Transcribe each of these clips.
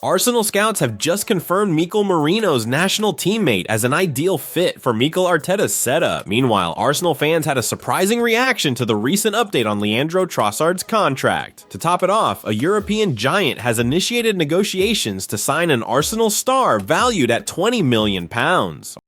Arsenal scouts have just confirmed Mikel Merino's national teammate as an ideal fit for Mikel Arteta's setup. Meanwhile, Arsenal fans had a surprising reaction to the recent update on Leandro Trossard's contract. To top it off, a European giant has initiated negotiations to sign an Arsenal star valued at £20 million.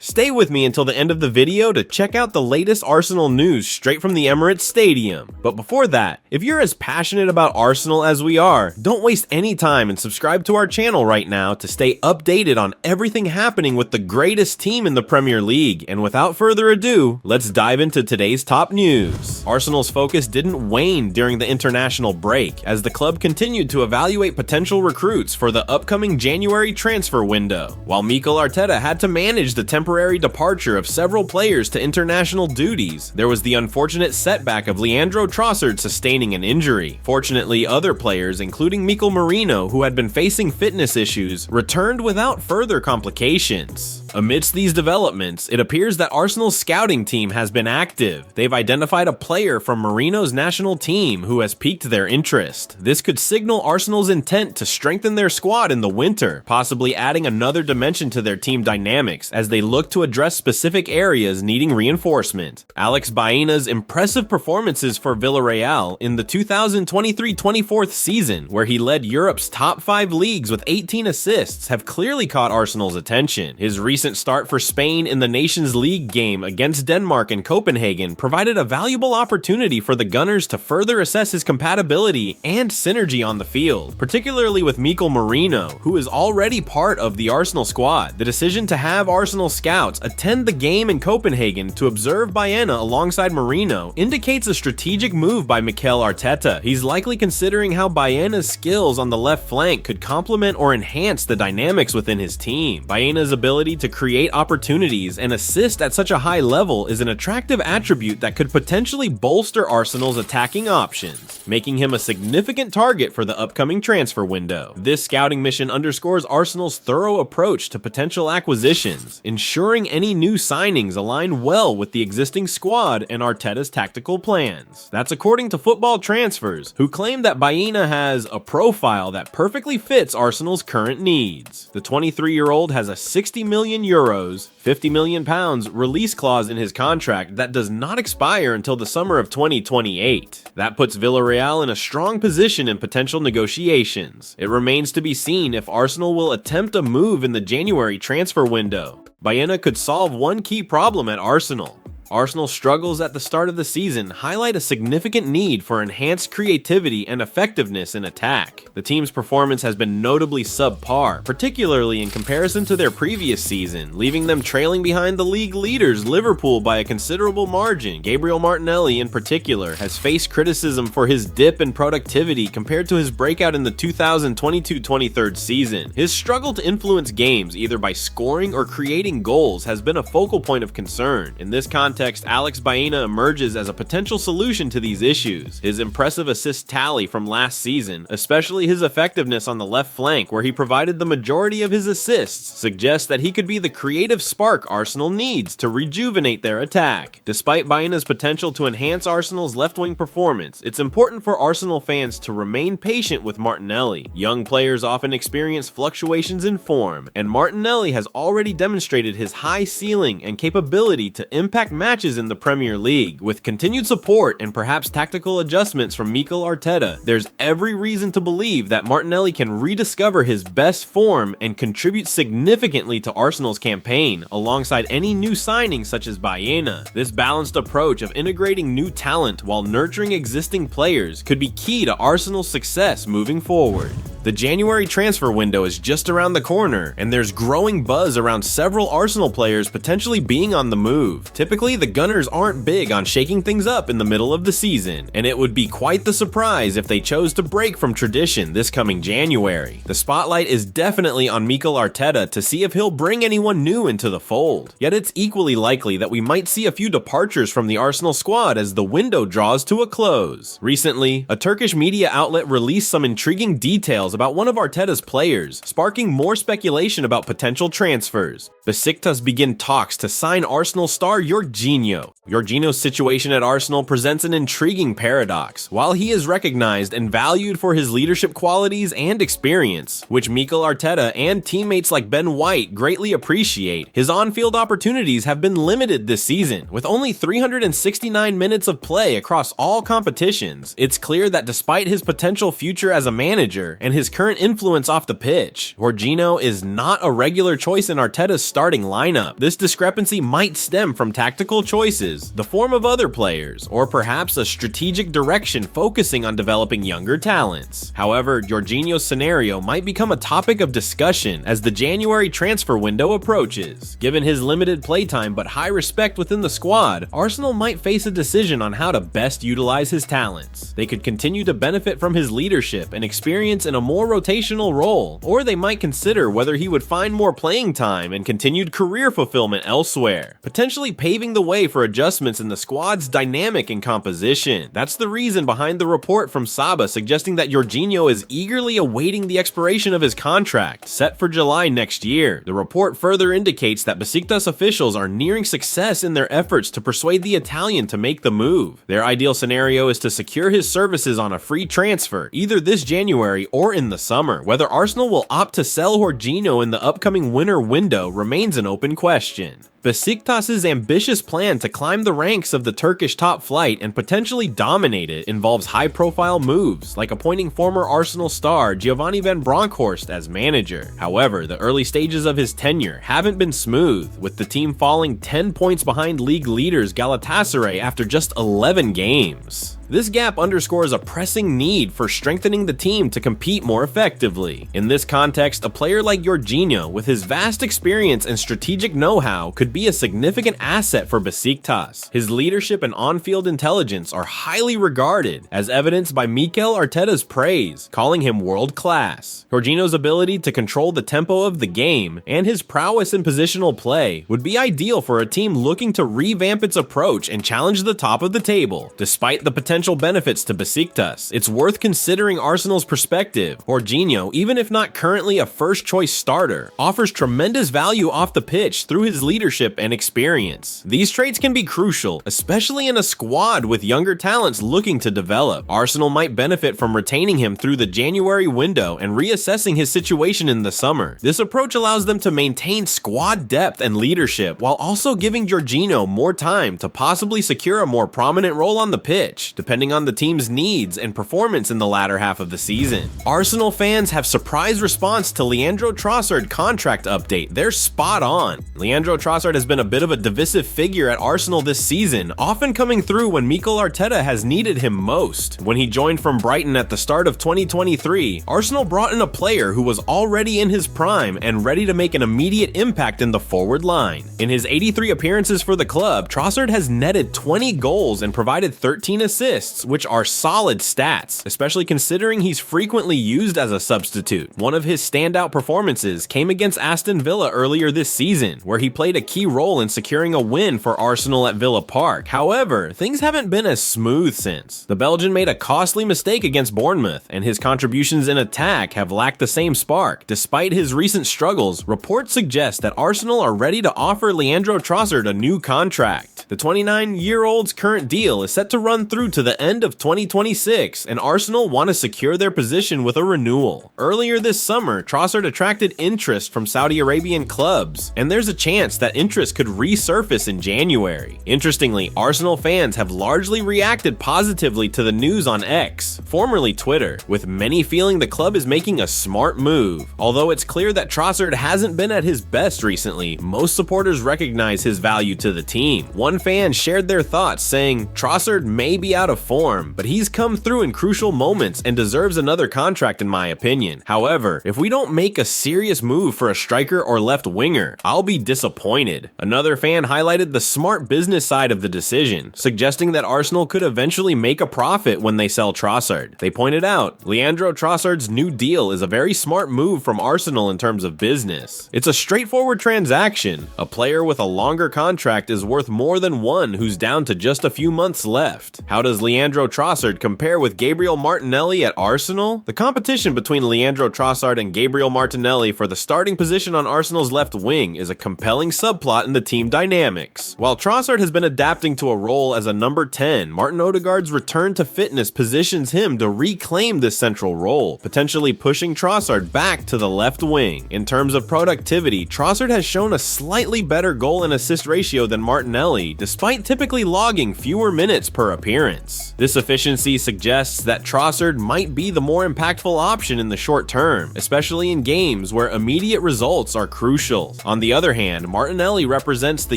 Stay with me until the end of the video to check out the latest Arsenal news straight from the Emirates Stadium. But before that, if you're as passionate about Arsenal as we are, don't waste any time and subscribe to our channel right now to stay updated on everything happening with the greatest team in the Premier League. And without further ado, let's dive into today's top news. Arsenal's focus didn't wane during the international break, as the club continued to evaluate potential recruits for the upcoming January transfer window. While Mikel Arteta had to manage the temporary departure of several players to international duties, there was the unfortunate setback of Leandro Trossard sustaining an injury. Fortunately, other players, including Mikel Merino, who had been facing fitness issues, returned without further complications. Amidst these developments, it appears that Arsenal's scouting team has been active. They've identified a player from Merino's national team who has piqued their interest. This could signal Arsenal's intent to strengthen their squad in the winter, possibly adding another dimension to their team dynamics as they look to address specific areas needing reinforcement. Alex Baena's impressive performances for Villarreal in the 2023-24 season, where he led Europe's top 5 leagues with 18 assists, have clearly caught Arsenal's attention. His recent start for Spain in the Nations League game against Denmark and Copenhagen provided a valuable opportunity for the Gunners to further assess his compatibility and synergy on the field, particularly with Mikel Merino, who is already part of the Arsenal squad. The decision to have Arsenal scouts attend the game in Copenhagen to observe Baena alongside Merino indicates a strategic move by Mikel Arteta. He's likely considering how Baena's skills on the left flank could complement or enhance the dynamics within his team. Baena's ability to create opportunities and assist at such a high level is an attractive attribute that could potentially bolster Arsenal's attacking options, making him a significant target for the upcoming transfer window. This scouting mission underscores Arsenal's thorough approach to potential acquisitions, ensuring any new signings align well with the existing squad and Arteta's tactical plans. That's according to Football Transfers, who claim that Baena has a profile that perfectly fits Arsenal's current needs. The 23-year-old has a €60 million, £50 million release clause in his contract that does not expire until the summer of 2028. That puts Villarreal in a strong position in potential negotiations. It remains to be seen if Arsenal will attempt a move in the January transfer window. Baena could solve one key problem at Arsenal. Arsenal's struggles at the start of the season highlight a significant need for enhanced creativity and effectiveness in attack. The team's performance has been notably subpar, particularly in comparison to their previous season, leaving them trailing behind the league leaders Liverpool by a considerable margin. Gabriel Martinelli, in particular, has faced criticism for his dip in productivity compared to his breakout in the 2022-23 season. His struggle to influence games either by scoring or creating goals has been a focal point of concern. In this context, Alex Baena emerges as a potential solution to these issues. His impressive assist tally from last season, especially his effectiveness on the left flank where he provided the majority of his assists, suggests that he could be the creative spark Arsenal needs to rejuvenate their attack. Despite Baena's potential to enhance Arsenal's left-wing performance, it's important for Arsenal fans to remain patient with Martinelli. Young players often experience fluctuations in form, and Martinelli has already demonstrated his high ceiling and capability to impact matches in the Premier League. With continued support and perhaps tactical adjustments from Mikel Arteta, there's every reason to believe that Martinelli can rediscover his best form and contribute significantly to Arsenal's campaign, alongside any new signings such as Baena. This balanced approach of integrating new talent while nurturing existing players could be key to Arsenal's success moving forward. The January transfer window is just around the corner, and there's growing buzz around several Arsenal players potentially being on the move. Typically, the Gunners aren't big on shaking things up in the middle of the season, and it would be quite the surprise if they chose to break from tradition this coming January. The spotlight is definitely on Mikel Arteta to see if he'll bring anyone new into the fold. Yet it's equally likely that we might see a few departures from the Arsenal squad as the window draws to a close. Recently, a Turkish media outlet released some intriguing details about one of Arteta's players, sparking more speculation about potential transfers. Besiktas begin talks to sign Arsenal star Jorginho. Jorginho's situation at Arsenal presents an intriguing paradox. While he is recognized and valued for his leadership qualities and experience, which Mikel Arteta and teammates like Ben White greatly appreciate, his on-field opportunities have been limited this season, with only 369 minutes of play across all competitions. It's clear that despite his potential future as a manager and his current influence off the pitch, Jorginho is not a regular choice in Arteta's starting lineup. This discrepancy might stem from tactical choices, the form of other players, or perhaps a strategic direction focusing on developing younger talents. However, Jorginho's scenario might become a topic of discussion as the January transfer window approaches. Given his limited playtime but high respect within the squad, Arsenal might face a decision on how to best utilize his talents. They could continue to benefit from his leadership and experience in a more rotational role, or they might consider whether he would find more playing time and continued career fulfillment elsewhere, potentially paving the way for adjustments in the squad's dynamic and composition. That's the reason behind the report from Saba suggesting that Jorginho is eagerly awaiting the expiration of his contract, set for July next year. The report further indicates that Besiktas officials are nearing success in their efforts to persuade the Italian to make the move. Their ideal scenario is to secure his services on a free transfer, either this January or in the summer. Whether Arsenal will opt to sell Jorginho in the upcoming winter window remains an open question. Besiktas' ambitious plan to climb the ranks of the Turkish top flight and potentially dominate it involves high-profile moves, like appointing former Arsenal star Giovanni van Bronckhorst as manager. However, the early stages of his tenure haven't been smooth, with the team falling 10 points behind league leaders Galatasaray after just 11 games. This gap underscores a pressing need for strengthening the team to compete more effectively. In this context, a player like Jorginho, with his vast experience and strategic know-how, could be a significant asset for Besiktas. His leadership and on-field intelligence are highly regarded, as evidenced by Mikel Arteta's praise, calling him world-class. Jorginho's ability to control the tempo of the game and his prowess in positional play would be ideal for a team looking to revamp its approach and challenge the top of the table. Despite the potential benefits to Besiktas, it's worth considering Arsenal's perspective. Jorginho, even if not currently a first-choice starter, offers tremendous value off the pitch through his leadership and experience. These traits can be crucial, especially in a squad with younger talents looking to develop. Arsenal might benefit from retaining him through the January window and reassessing his situation in the summer. This approach allows them to maintain squad depth and leadership while also giving Jorginho more time to possibly secure a more prominent role on the pitch, depending on the team's needs and performance in the latter half of the season. Arsenal fans have surprise response to Leandro Trossard contract update. They're spot on. Leandro Trossard has been a bit of a divisive figure at Arsenal this season, often coming through when Mikel Arteta has needed him most. When he joined from Brighton at the start of 2023, Arsenal brought in a player who was already in his prime and ready to make an immediate impact in the forward line. In his 83 appearances for the club, Trossard has netted 20 goals and provided 13 assists, which are solid stats, especially considering he's frequently used as a substitute. One of his standout performances came against Aston Villa earlier this season, where he played a key role in securing a win for Arsenal at Villa Park. However, things haven't been as smooth since. The Belgian made a costly mistake against Bournemouth, and his contributions in attack have lacked the same spark. Despite his recent struggles, reports suggest that Arsenal are ready to offer Leandro Trossard a new contract. The 29-year-old's current deal is set to run through to the end of 2026, and Arsenal want to secure their position with a renewal. Earlier this summer, Trossard attracted interest from Saudi Arabian clubs, and there's a chance that interest could resurface in January. Interestingly, Arsenal fans have largely reacted positively to the news on X, formerly Twitter, with many feeling the club is making a smart move. Although it's clear that Trossard hasn't been at his best recently, most supporters recognize his value to the team. One fan shared their thoughts, saying, "Trossard may be out of form, but he's come through in crucial moments and deserves another contract in my opinion. However, if we don't make a serious move for a striker or left winger, I'll be disappointed." Another fan highlighted the smart business side of the decision, suggesting that Arsenal could eventually make a profit when they sell Trossard. They pointed out, Leandro Trossard's new deal is a very smart move from Arsenal in terms of business. It's a straightforward transaction. A player with a longer contract is worth more than one who's down to just a few months left. How does Does Leandro Trossard compare with Gabriel Martinelli at Arsenal? The competition between Leandro Trossard and Gabriel Martinelli for the starting position on Arsenal's left wing is a compelling subplot in the team dynamics. While Trossard has been adapting to a role as a number 10, Martin Odegaard's return to fitness positions him to reclaim this central role, potentially pushing Trossard back to the left wing. In terms of productivity, Trossard has shown a slightly better goal and assist ratio than Martinelli, despite typically logging fewer minutes per appearance. This efficiency suggests that Trossard might be the more impactful option in the short term, especially in games where immediate results are crucial. On the other hand, Martinelli represents the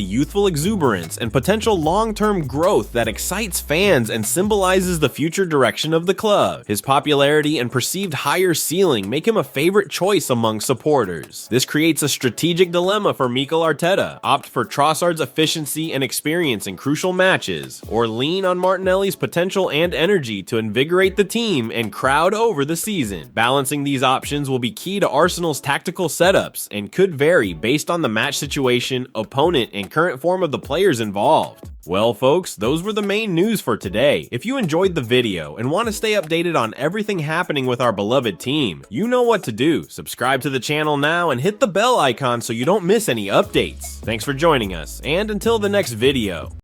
youthful exuberance and potential long-term growth that excites fans and symbolizes the future direction of the club. His popularity and perceived higher ceiling make him a favorite choice among supporters. This creates a strategic dilemma for Mikel Arteta: opt for Trossard's efficiency and experience in crucial matches, or lean on Martinelli's potential and energy to invigorate the team and crowd over the season. Balancing these options will be key to Arsenal's tactical setups and could vary based on the match situation, opponent, and current form of the players involved. Well folks, those were the main news for today. If you enjoyed the video and want to stay updated on everything happening with our beloved team, you know what to do. Subscribe to the channel now and hit the bell icon so you don't miss any updates. Thanks for joining us, and until the next video.